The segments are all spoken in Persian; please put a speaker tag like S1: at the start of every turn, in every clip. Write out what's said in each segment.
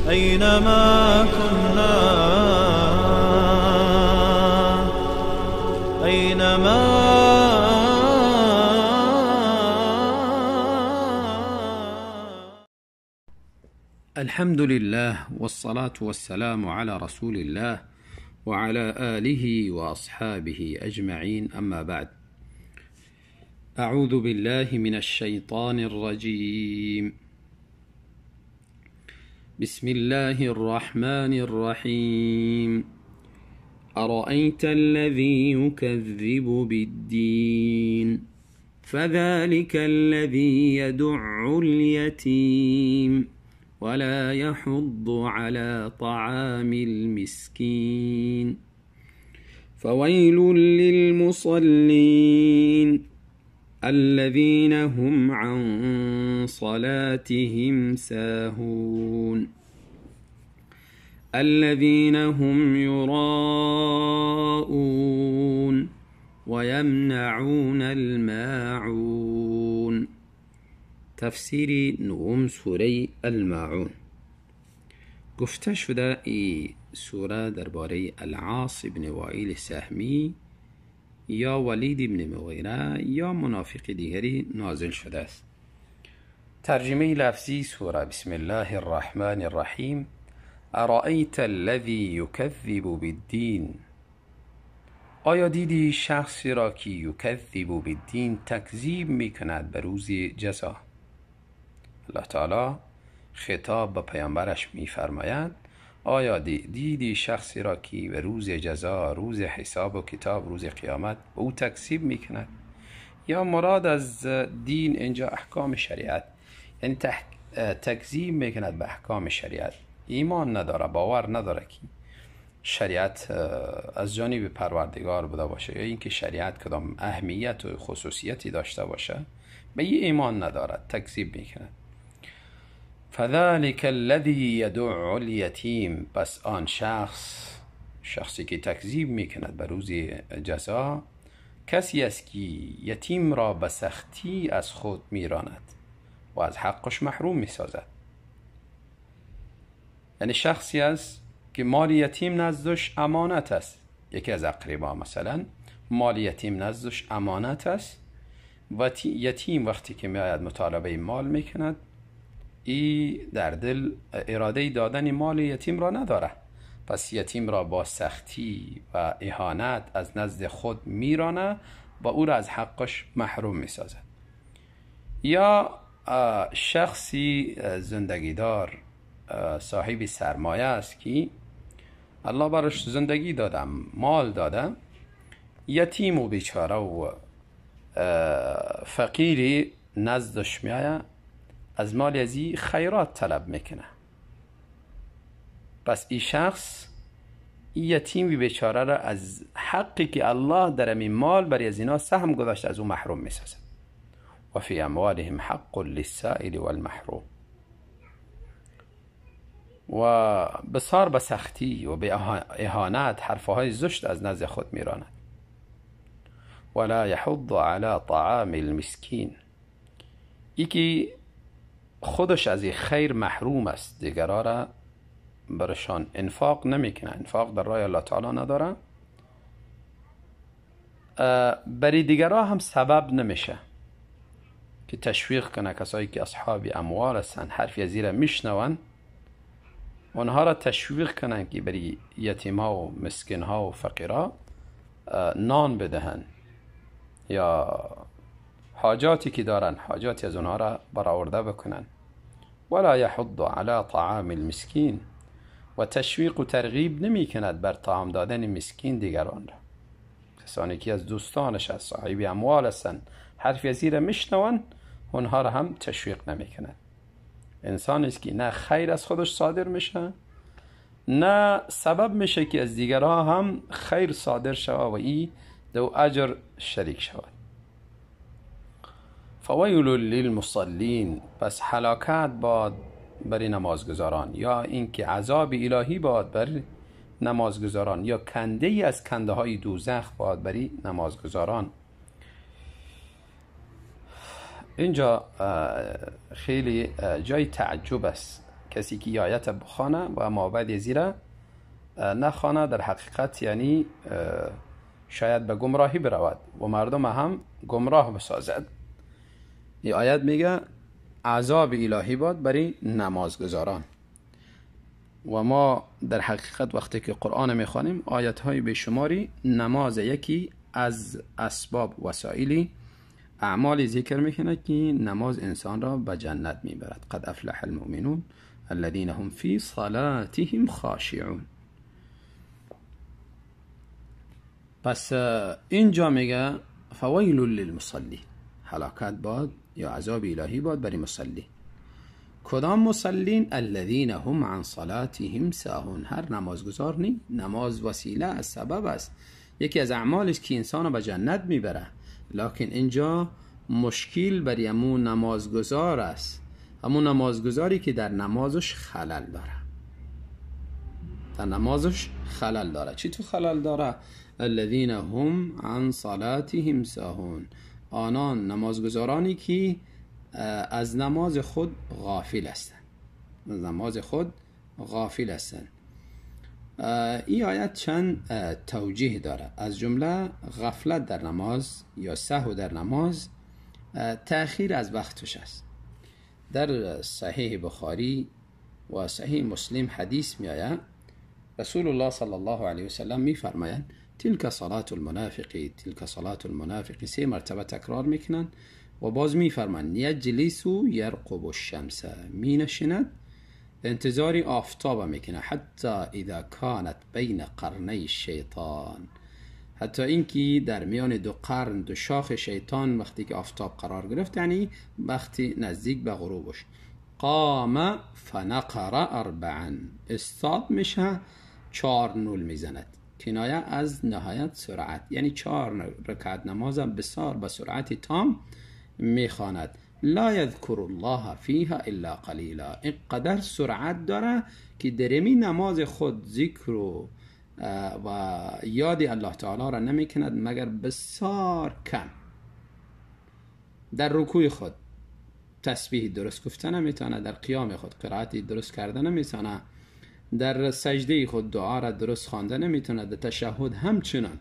S1: أينما كنا أينما
S2: الحمد لله والصلاة والسلام على رسول الله وعلى آله وأصحابه أجمعين، أما بعد. أعوذ بالله من الشيطان الرجيم. بسم الله الرحمن الرحيم. أرأيت الذي يكذب بالدين فذلك الذي يدع اليتيم ولا يحض على طعام المسكين فويل للمصلين الذين هم عن صلاتهم ساهون الذين هم يراءون ويمنعون الماعون. تفسیر نهم سوره الماعون. گفته شده این سوره درباره العاص ابن وائل سهمی یا ولید ابن مغیره یا منافق دیگری نازل شده است. ترجمه لفظی سوره: بسم الله الرحمن الرحیم. ارأیت الذی یکذب بالدین، آیا دیدی شخصی را که یکذب بالدین، تکذیب میکند به روز جزا؟ الله تعالی خطاب به پیامبرش میفرماید آیا دیدی شخصی را که به روز جزا، روز حساب و کتاب، روز قیامت به او تکذیب میکند؟ یا مراد از دین اینجا احکام شریعت، یعنی تکذیب میکند به احکام شریعت، ایمان نداره، باور نداره که شریعت از جانب پروردگار بوده باشه یا اینکه شریعت کدام اهمیت و خصوصیتی داشته باشه، به این ایمان ندارد، تکذیب میکند. فذلك الذي يدع الیتیم، پس آن شخصی که تکذیب میکند به روز جزا، کسی است که یتیم را به سختی از خود میراند و از حقش محروم میسازد. یعنی شخصی است که مال یتیم نزدش امانت است، یکی از اقربا مثلا مال یتیم نزدش امانت است و یتیم وقتی که میآید مطالبه مال میکند، ای در دل اراده دادن مال یتیم را نداره، پس یتیم را با سختی و اهانت از نزد خود میرانه و او را از حقش محروم میسازد. یا شخصی زندگیدار صاحب سرمایه است که الله براش زندگی داده، مال داده، یتیم و بیچاره و فقیری نزدش میآید، از مال ازی خیرات طلب میکنه، پس این شخص این یتیم بیچاره را از حقی که الله در این مال برای از اینا سهم گذاشته از او محروم میسازد. و فی اموالهم حق للسائل والمحروم، و بسیار به سختی و به اهانت حرفهای زشت از نزد خود میراند. ولا يحض على طعام المسکین، ای که خودش از این خیر محروم است، دیگرها را برشان انفاق نمیکنه، انفاق در راه الله تعالی نداره، برای دیگرها هم سبب نمیشه که تشویق کنه کسایی که اصحاب اموال هستند، حرفی از این را میشنون، اونها را تشویق کنن که برای یتیم‌ها و مسکین‌ها و فقیرها نان بدهن یا حاجاتی که دارن، حاجاتی از اونها را برآورده بکنن. ولا يحض على طعام المسکین، و تشویق و ترغیب نمی کند بر طعام دادن مسکین دیگران را. کسانی که از دوستانش از صاحب اموال هستند حرفی از این را میشنون، اونها را هم تشویق نمی کند. انسانی است که نه خیر از خودش صادر میشه، نه سبب میشه که از دیگرها هم خیر صادر شود و این دو اجر شریک شود. فویل للمصلین، پس هلاکت باد بر نمازگزاران، یا اینکه عذاب الهی باد بر نمازگزاران، یا کنده ای از کنده های دوزخ باد بر نمازگزاران. اینجا خیلی جای تعجب است کسی که آیت بخوانه و مابعد زیره نخوانه در حقیقت یعنی شاید به گمراهی برود و مردم هم گمراه بسازد. این آیت میگه عذاب الهی باد برای نمازگزاران. و ما در حقیقت وقتی که قرآن میخوانیم آیت های بیشماری نماز یکی از اسباب وسائلی اعمال ذکر میکنه که نماز انسان را به جنت میبرد. قد افلح المؤمنون الذين هم فی صلاتهم خاشعون. پس اینجا میگه فویل للمصلی، هلاکت باد یا عذاب الهی باد برای مصلی. کدام مصلین؟ الذین هم عن صلاتهم ساهون. هر نمازگزار نی، نماز وسیله از سبب است، یکی از اعمالش که انسان رو به جنت میبره. لکن اینجا مشکل برای همون نمازگزار است، همون نمازگزاری که در نمازش خلل داره. در نمازش خلل داره. چی تو خلل داره؟ الذین هم عن صلاتهم ساهون، آنان نمازگزارانی که از نماز خود غافل هستند. از نماز خود غافل هستند. این آیت چند توجیه داره. از جمله غفلت در نماز یا سهو در نماز تأخیر از وقتش است. در صحیح بخاری و صحیح مسلم حدیث می آید رسول الله صلی الله علیه وسلم می فرمایند تلک صلاة المنافقی، تلک صلاة المنافقی 3 مرتبه تکرار میکنن و باز می فرمایند یجلس یرقب الشمس، می نشیند انتظاری آفتاب میکنه حتی اذا کانت بین قرنی الشیطان، حتی اینکه در میان دو قرن، دو شاخ شیطان وقتی که آفتاب قرار گرفت، یعنی وقتی نزدیک به غروبش، قام فنقر 4، استاد میشه 4 نول میزند، کنایه از نهایت سرعت، یعنی 4 رکعت نماز بسیار به سرعت تام میخواند. لا یذکر الله فیها الا قلیلا، اینقدر سرعت داره که درمی نماز خود ذکر و یاد الله تعالی را نمی کند مگر بسیار کم. در رکوع خود تسبیح درست گفتن نمیتونه، در قیام خود قرائتی درست کردن نمیتونه، در سجده خود دعا را درست خواندن نمیتونه، در تشهد همچنان.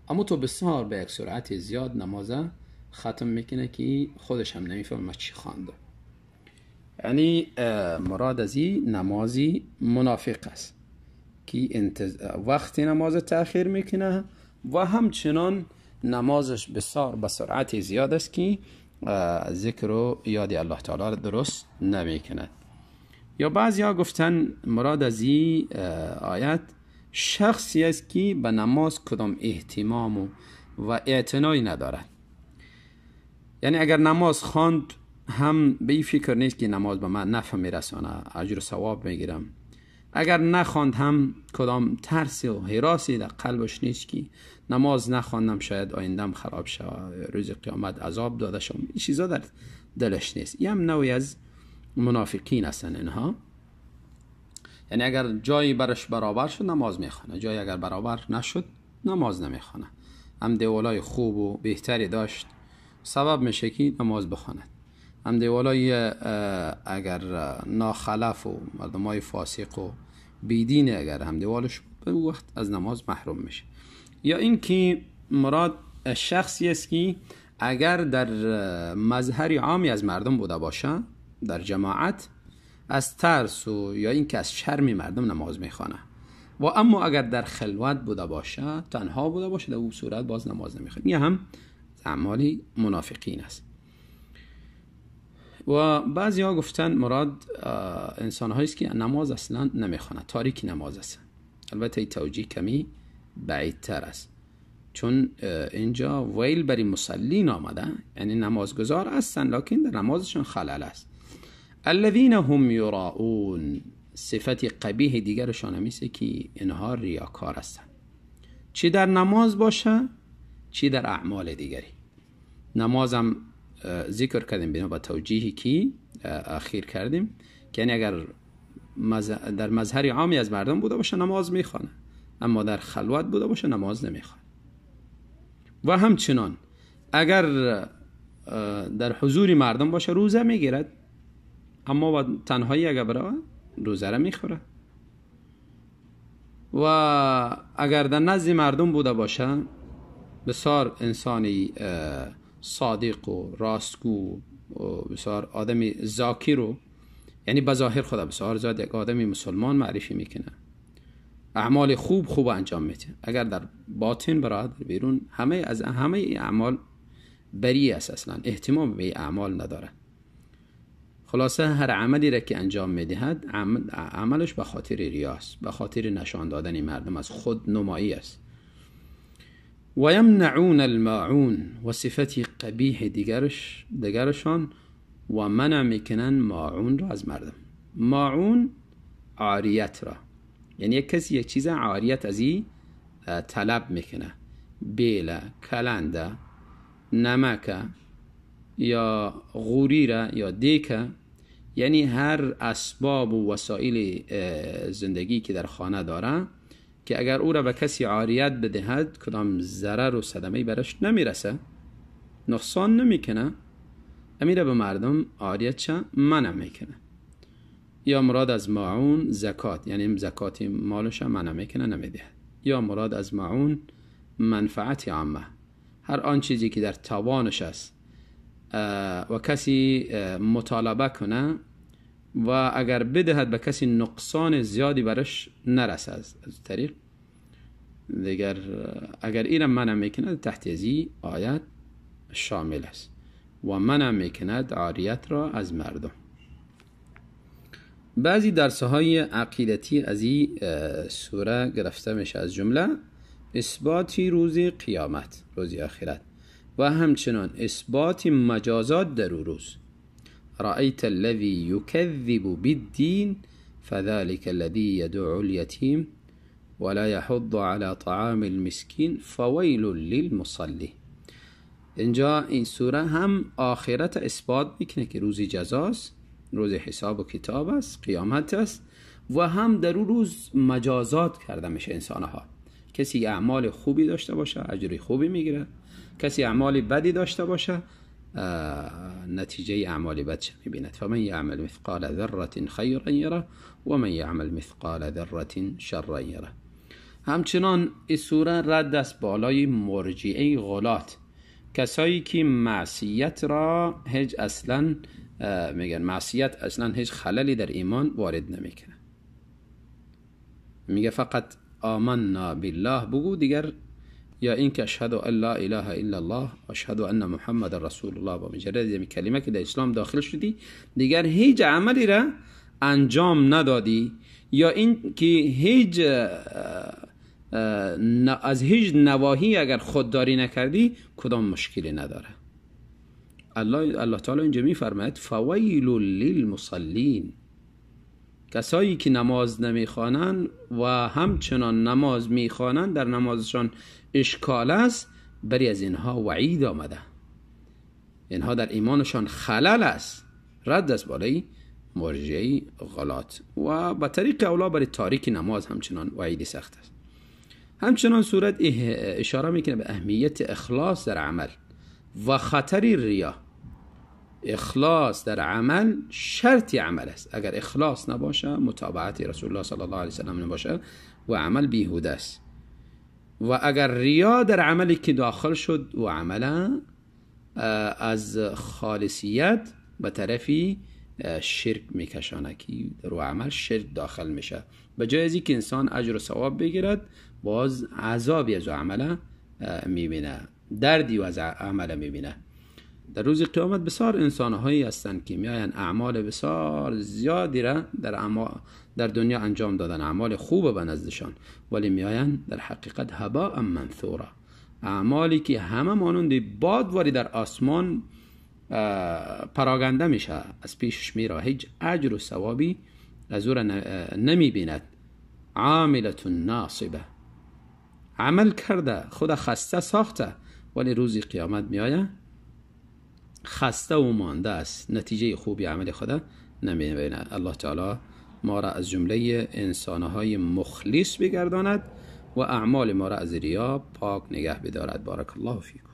S2: اما تو بسیار به یک سرعت زیاد نمازه ختم میکنه که خودش هم نمیفهمه چی خوانده. یعنی مراد از این نمازی منافق است که وقت نماز تأخیر میکنه و همچنان نمازش بسیار به سرعت زیاد است که ذکر و یاد الله تعالی را درست نمیکنه. یا بعضی ها گفتن مراد از این آیت شخصی است که به نماز کدام اهتمام و اعتنایی ندارد. یعنی اگر نماز خواند هم به این فکر نیست که نماز به من نفع میرسانه، اجر و ثواب میگیرم. اگر نخواند هم کدام ترسی و هراسی در قلبش نیست که نماز نخواندم شاید آیندم خراب شود، روز قیامت عذاب داده شم. این چیزا در دلش نیست. این هم نوعی از منافقین هستن اینها. یعنی اگر جایی برش برابر شد نماز میخونه، جایی اگر برابر نشد نماز نمیخونه. هم دیولای خوب و بهتری داشت سبب میشه که نماز بخواند، هم دیولای اگر ناخلف و مردمای فاسق و بیدین اگر هم دیوالش به وقت از نماز محروم میشه. یا این که مراد شخصی است که اگر در مظهر عامی از مردم بوده باشه، در جماعت، از ترس و یا این که از شرم مردم نماز میخوانه، و اما اگر در خلوت بوده باشه، تنها بوده باشه، در اون صورت باز نماز نمیخوانه. این هم اعمالی منافقین است. و بعضی ها گفتن مراد انسان هاییست که نماز اصلا نمیخوانه، تاریک نماز است. البته این توجیه کمی بعیدتر است، چون اینجا ویل بری مسلین آمده، یعنی نمازگزار هستن لکن در نمازشون خلل است. الذین هم یراؤون، صفت قبیح دیگرشان همیشه که اینها ریاکار هستن، چی در نماز باشه چی در اعمال دیگری. نمازم ذکر کردیم بنا با توجیهی که اخیر کردیم که یعنی اگر در مظهر عامی از مردم بوده باشه نماز میخوانه، اما در خلوت بوده باشه نماز نمیخوانه. و همچنان اگر در حضور مردم باشه روزه میگیرد، اما با تنهایی اگر برای روزه را میخوره و اگر در نزد مردم بوده باشه بسیار انسانی صادق و راستگو و بسیار آدمی ذاکر رو، یعنی بظاهر خدا بسیار زیاد یک آدمی مسلمان معرفی میکنه، اعمال خوب انجام میده. اگر در باطن برادر بیرون همه اعمال بری است، اصلا اهتمام به اعمال نداره. خلاصه هر عملی را که انجام میدهد عملش به خاطر ریاست، به خاطر نشان دادن مردم از خود نمایی است. و یمنعون الماعون، و صفتی قبیح دیگرشان و منع میکنن ماعون را از مردم. ماعون عاریت را، یعنی یک کسی یک چیز عاریت از این طلب میکنه، بیله، کلنده، نمکه یا غوریره یا دیکه، یعنی هر اسباب و وسایل زندگی که در خانه داره که اگر او را به کسی عاریت بدهد کدام ضرر و صدمه برش نمیرسه، نقصان نمیکنه، امیره به مردم عاریت چه منع میکنه. یا مراد از معون زکات، یعنی زکات مالش منع میکنه نمیده. یا مراد از معون منفعت عامه، هر آن چیزی که در توانش است و کسی مطالبه کنه و اگر بدهد به کسی نقصان زیادی برش نرسه از طریق دیگر، اگر این منع میکنه تحت ازی آیت شامل است و منع میکند عاریت را از مردم. بعضی درسهای عقیدتی از این سوره گرفته میشه، از جمله اثباتی روز قیامت، روز آخرت، و همچنان اثبات مجازات در روز. رأیت الذی یکذب بالدین فذلك الذی یدعو الیتیم ولا یحض علی طعام المسکین فویل للمصلی. اینجا این سوره هم آخرت اثبات میکنه که روزی جزاست، روز حساب و کتاب است، قیامت است، و هم در اون روز مجازات کرده میشه انسانها. کسی اعمال خوبی داشته باشه اجر خوبی میگیره، کسی اعمال بدی داشته باشه نتیجه اعمال بد چه میبیند. فمن یعمل مثقال ذره خیرا یره و من یعمل مثقال ذره شرا یره. همچنان این سوره رد است بالای مرجئه غلات، کسایی که معصیت را هیچ اصلا میگن معصیت اصلا هیچ خللی در ایمان وارد نمیکنه. میگه فقط آمنا بالله بگو دیگر، یا این که اشهد ان لا اله الا الله اشهد ان محمد رسول الله، با مجرد کلمه که در اسلام داخل شدی دیگر هیچ عملی را انجام ندادی، یا این که هیچ از هیچ نواهی اگر خودداری نکردی کدام مشکلی نداره. الله تعالی اینجا میفرماید فویل للمصلین، کسایی که نماز نمیخوانند و همچنان نماز میخوانند در نمازشان اشکال است، بری از اینها وعید آمده، اینها در ایمانشان خلل است، رد است بالای مرجعی غلات، و به طریق اولا برای تاریک نماز همچنان وعید سخت است. همچنان صورت اشاره میکنه به اهمیت اخلاص در عمل و خطر ریا. اخلاص در عمل شرطی عمل است، اگر اخلاص نباشه متابعت رسول الله صلی الله علیه وسلم نباشه و عمل بیهوده است، و اگر ریا در عملی که داخل شد و عمل از خالصیت به طرفی شرک میکشانه که در عمل شرک داخل میشه، به جای از اینکه انسان اجر و ثواب بگیرد باز عذابی از عمل میبینه، دردی از عمل میبینه. در روز قیامت بسیار انسانهایی هستند که میاین اعمال بسیار زیادی را در دنیا انجام دادن، اعمال خوب به نزدشان، ولی میاین در حقیقت هباء منثورا، اعمالی که همه مانند باد واری در آسمان پراگنده میشه، از پیشش میره، هیچ اجر و ثوابی از او را نمیبیند. عاملة ناصبه، عمل کرده خود خسته ساخته، ولی روز قیامت میآید خسته و مانده است، نتیجه خوبی عمل خدا نمیبیند. الله تعالی ما را از جمله انسانهای مخلص بگرداند و اعمال ما را از ریا پاک نگه بدارد. بارک الله فیکم.